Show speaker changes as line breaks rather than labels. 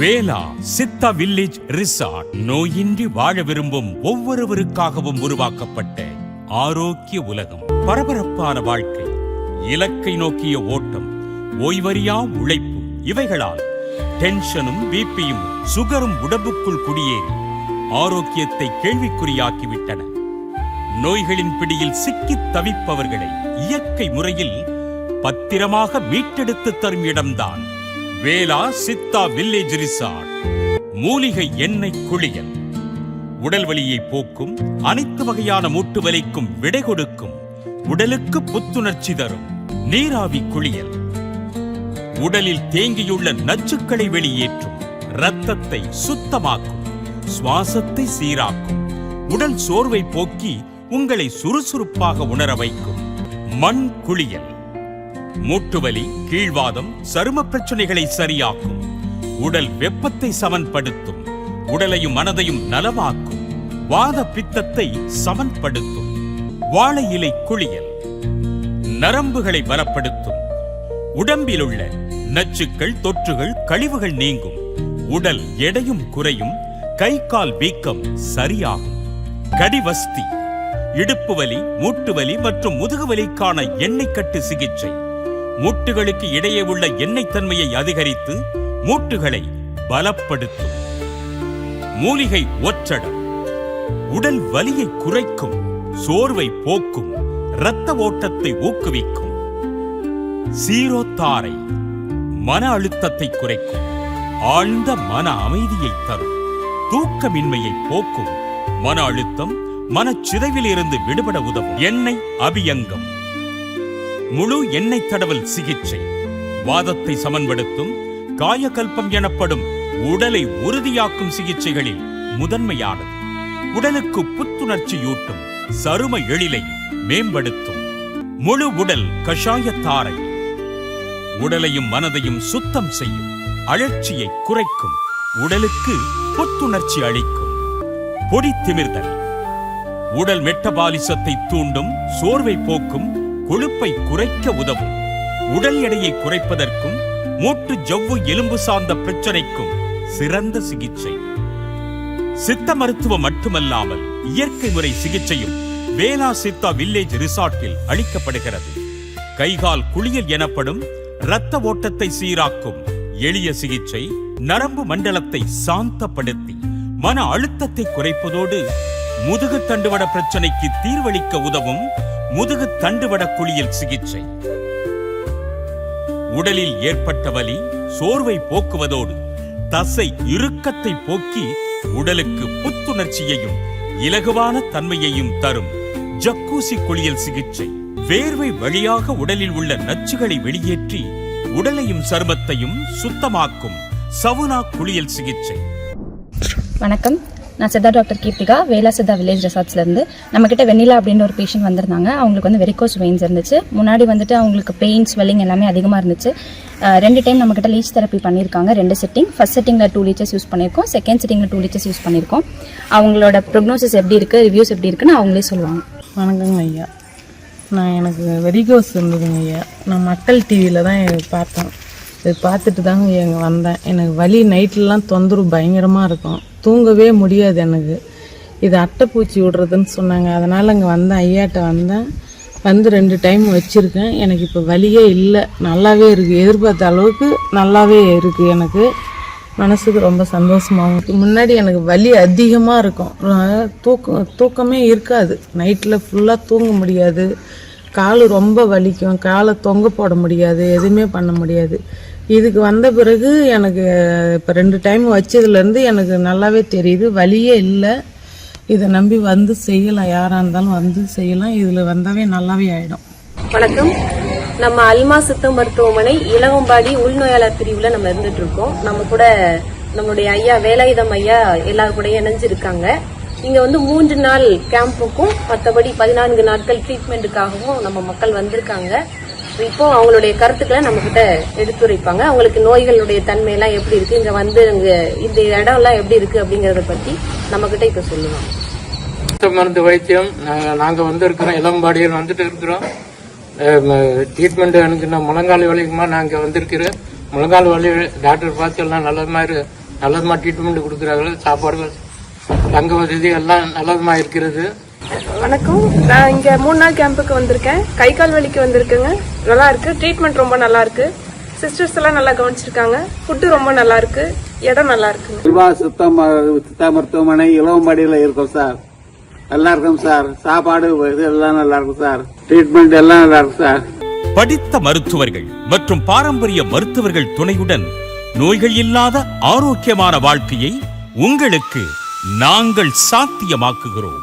வேலா Siddha village resort நோயின்றி வாழ விரும்பும் ஒவ்வொருவருக்காகவும் உருவாக்கப்பட்ட ஆரோக்கிய உலகம். பரபரப்பான வாழ்க்கை, இலக்கை நோக்கிய ஓட்டம், ஓய்வறியா உழைப்பு, இவைகளால் டென்ஷனும் பிபியும் சுகரும் உடம்புக்குள் குடியேறி ஆரோக்கியத்தை கேள்விக்குறியாக்கிவிட்டன. நோய்களின் பிடியில் சிக்கித் தவிப்பவர்களை இயற்கை முறையில் பத்திரமாக மீட்டெடுத்து தரும் இடம்தான் வேலா சித்தா வில்லேஜ் ரிசார்ட். மூலிகை எண்ணெய் குளியல் உடல் வலியை போக்கும், அனைத்து வகையான மூட்டு வலிக்கும் விடை கொடுக்கும், உடலுக்கு புத்துணர்ச்சி தரும் நீராவி குளியல் உடலில் தேங்கியுள்ள நச்சுக்களை வெளியேற்றும், இரத்தத்தை சுத்தமாக்கும், சுவாசத்தை சீராக்கும், உடல் சோர்வை போக்கி உங்களை சுறுசுறுப்பாக உணர வைக்கும் மண் குளியல் மூட்டுவலி, கீழ்வாதம், சரும பிரச்சனைகளை சரியாக்கும், உடல் வெப்பத்தை சமன்படுத்தும், உடலையும் மனதையும் நலமாக்கும், வாத பித்தத்தை சமன்படுத்தும் வாழை இலை குளியல் நரம்புகளை பலப்படுத்தும், உடம்பில் உள்ள நச்சுக்கள், தொற்றுகள், கழிவுகள் நீங்கும், உடல் எடையும் குறையும், கை கால் வீக்கம் சரியாகும். கடிவஸ்தி இடுப்பு வலி, மூட்டு வலி மற்றும் முதுகுவலிக்கான எண்ணெய் கட்டு சிகிச்சை மூட்டுகளுக்கு இடையே உள்ள எண்ணெய் தன்மையை அதிகரித்து மூட்டுகளை பலப்படுத்தும். மூலிகை ஒற்றடம் உடல் வலியை குறைக்கும், சோர்வை போக்கும், இரத்த ஓட்டத்தை ஊக்குவிக்கும். சீரோத்தாரை மன அழுத்தத்தை குறைக்கும், ஆழ்ந்த மன அமைதியை தரும், தூக்கமின்மையை போக்கும், மன அழுத்தம், மனச்சிதைவில் இருந்து விடுபட உதவும். எண்ணெய் அபியங்கம் முழு எண்ணெய் தடவல் சிகிச்சை வாதத்தை சமன்படுத்தும், காயகல்பம் எனப்படும் உடலை உறுதியாக்கும் சிகிச்சைகளில் முதன்மையானது. உடலுக்கு புத்துணர்ச்சியூட்டும், சரும எழிலை மேம்படுத்தும். முழு உடல் கஷாயத்தாரை உடலையும் மனதையும் சுத்தம் செய்யும், அழற்சியை குறைக்கும், உடலுக்கு புத்துணர்ச்சி அளிக்கும். பொடி திமிர்தல் உடல் மெட்டபாலிசத்தை தூண்டும், சோர்வை போக்கும், கொழுப்பை குறைக்க உதவும். உடல் எடையை குறைப்பதற்கும் மூட்டு ஜவ்வு எலும்பு சார்ந்த பிரச்சனைக்கும் சிறந்த சிகிச்சை. சித்த மருத்துவம் மட்டுமல்லாமல் இயற்கை முறை சிகிச்சையும் வேலா சித்தா வில்லேஜ் ரிசார்ட்டில் அளிக்கப்படுகிறது. கைகால் குளியல் எனப்படும் இரத்த ஓட்டத்தை சீராக்கும் எளிய சிகிச்சை நரம்பு மண்டலத்தை சாந்தப்படுத்தி மன அழுத்தத்தை குறைப்பதோடு முதுகு தண்டுவட பிரச்சனைக்கு தீர்வளிக்க உதவும் முதுகு தண்டுவட குளியல் சிகிச்சை. உடலில் ஏற்பட்ட வலி, சோர்வை போக்குவதோடு தசை இறுக்கத்தை போக்கி உடலுக்கு புத்துணர்ச்சியையும் இலகுவான தன்மையையும் தரும் ஜக்கூசி குளியல் சிகிச்சை. வேர்வை வழியாக உடலில் உள்ள நச்சுகளை வெளியேற்றி உடலையும் சருமத்தையும் சுத்தமாக்கும் சவுனா குளியல் சிகிச்சை.
வணக்கம், நான் சித்தா டாக்டர் கீர்த்திகா, வேலா சித்தா வில்லேஜ் ரெசார்ட்ஸ்லேருந்து. நம்மக்கிட்ட வெண்ணிலா அப்படின்னு ஒரு பேஷண்ட் வந்திருந்தாங்க. அவங்களுக்கு வந்து வெரிகோஸ் வெயின்ஸ் இருந்துச்சு. முன்னாடி வந்துட்டு அவங்களுக்கு பெயின், ஸ்வெல்லிங் எல்லாமே அதிகமாக இருந்துச்சு. 2 டைம் நம்மக்கிட்ட லீச் தெரப்பி பண்ணியிருக்காங்க. 2 செட்டிங். ஃபர்ஸ்ட் செட்டிங்கில் 2 லீச்சஸ் யூஸ் பண்ணியிருக்கோம், செகண்ட் செட்டிங்கில் 2 லீச்சஸ் யூஸ் பண்ணியிருக்கோம். அவங்களோட ப்ரோக்னோசிஸ் எப்படி இருக்குது, ரிவ்யூஸ் எப்படி இருக்குன்னு அவங்களே சொல்லுவாங்க.
வணக்கங்க ஐயா, எனக்கு வெரிகோஸ் இருந்ததுங்க ஐயா. நான் மக்கள் டிவியில் தான் பார்த்தேன். இது பார்த்துட்டு தாங்க இங்கே வந்தேன். எனக்கு வலி நைட்லலாம் தொந்தரவு பயங்கரமாக இருக்கும், தூங்கவே முடியாது எனக்கு. இது அட்டைப்பூச்சி விடுறதுன்னு சொன்னாங்க. அதனால் அங்கே வந்தேன், ஐயாட்ட வந்தேன். வந்து 2 டைம் வச்சுருக்கேன். எனக்கு இப்போ வலியே இல்லை, நல்லாவே இருக்குது. எதிர்பார்த்த அளவுக்கு நல்லாவே இருக்குது. எனக்கு மனசுக்கு ரொம்ப சந்தோஷமாகும். முன்னாடி எனக்கு வலி அதிகமாக இருக்கும், தூக்கமே இருக்காது. நைட்டில் ஃபுல்லாக தூங்க முடியாது, கால் ரொம்ப வலிக்கும், காலை தொங்க போட முடியாது, எதுவுமே பண்ண முடியாது. இதுக்கு வந்த பிறகு எனக்கு இப்போ 2 டைம் வச்சதுலேருந்து எனக்கு நல்லாவே தெரியுது, வலியே இல்லை. இதை நம்பி வந்து செய்யலாம், யாராக இருந்தாலும் வந்து செய்யலாம். இதில் வந்தாவே நல்லாவே ஆகிடும்.
வணக்கம், நம்ம அல்மா சித்த மருத்துவமனை இளவம்பாடி உள்நோயாளர் பிரிவில் நம்ம இருந்துட்டு இருக்கோம். நம்ம கூட நம்மளுடைய ஐயா வேலாயுதம் ஐயா எல்லாரும் கூட இணைஞ்சிருக்காங்க. இங்க வந்து 3 நாள் கேம்புக்கும் மற்றபடி 14 நாட்கள் ட்ரீட்மெண்ட்டுக்காகவும் நம்ம மக்கள் வந்திருக்காங்க. இப்போ அவங்களுடைய கருத்துக்களை நம்ம கிட்ட எடுத்துரைப்பாங்க. அவங்களுக்கு நோய்களுடைய தன்மை எல்லாம் எப்படி இருக்கு, இங்க வந்து இந்த இடம் எல்லாம் எப்படி இருக்கு அப்படிங்கறத பத்தி நம்ம கிட்ட இப்ப சொல்லுவாங்க.
மருந்து வைத்தியம் நாங்க வந்து இருக்கிறோம், இளம்பாடியில் வந்துட்டு இருக்கிறோம். ட்ரீட்மெண்ட் எனக்கு முழங்கால் வலிக்குமா நாங்க வந்திருக்கிறோம். முழங்கால் வலி டாக்டர் பார்த்து எல்லாம் நல்ல மாதிரி நல்லதுமா ட்ரீட்மெண்ட் கொடுக்குறாங்க. சாப்பாடுகள் தங்க வசதி எல்லாம் நல்லதுமா இருக்கிறது.
வணக்கம். நான் இங்க 3 நாள் கேம்புக்கு வந்திருக்கேன். கை கால் வலிக்கு வந்திருக்குங்க. நல்லா இருக்கு. ட்ரீட்மெண்ட் ரொம்ப நல்லா இருக்கு. சிஸ்டர்ஸ் எல்லாம் நல்லா கவனிச்சிருக்காங்க. ஃபுட்டு ரொம்ப நல்லா இருக்கு. இடம் நல்லா இருக்குங்க.
அல்வா சித்தா மருத்துவமனை இளவம்பாடியில் இருக்கோம் சார். நல்லா இருக்கும் சார். சாப்பாடு இது எல்லாம் நல்லா இருக்கும் சார். ட்ரீட்மெண்ட் எல்லாம் நல்லா இருக்கும் சார்.
படித்த மருத்துவர்கள் மற்றும் பாரம்பரிய மருத்துவர்கள் துணையுடன் நோய்கள் இல்லாத ஆரோக்கியமான வாழ்க்கையை உங்களுக்கு நாங்கள் சாத்தியமாக்குகிறோம்.